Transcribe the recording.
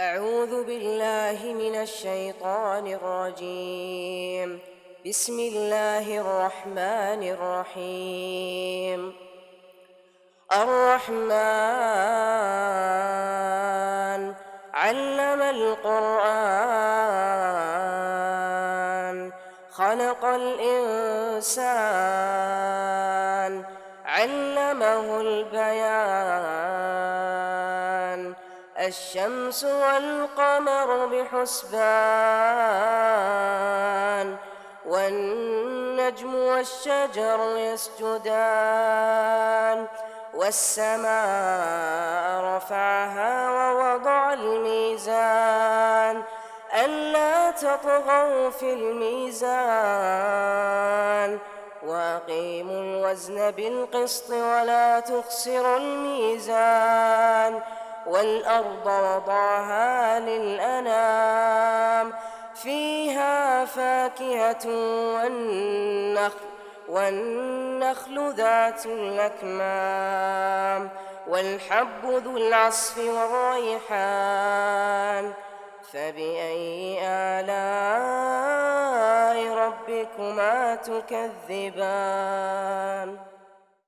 أعوذ بالله من الشيطان الرجيم. بسم الله الرحمن الرحيم. الرحمن علم القرآن خلق الإنسان علمه البيان الشمس والقمر بحسبان والنجم والشجر يسجدان والسماء رفعها ووضع الميزان ألا تطغوا في الميزان وأقيموا الوزن بالقسط ولا تخسروا الميزان والأرض وضعها للأنام فيها فاكهة والنخل ذات الأكمام والحب ذو العصف والريحان فبأي آلاء ربكما تكذبان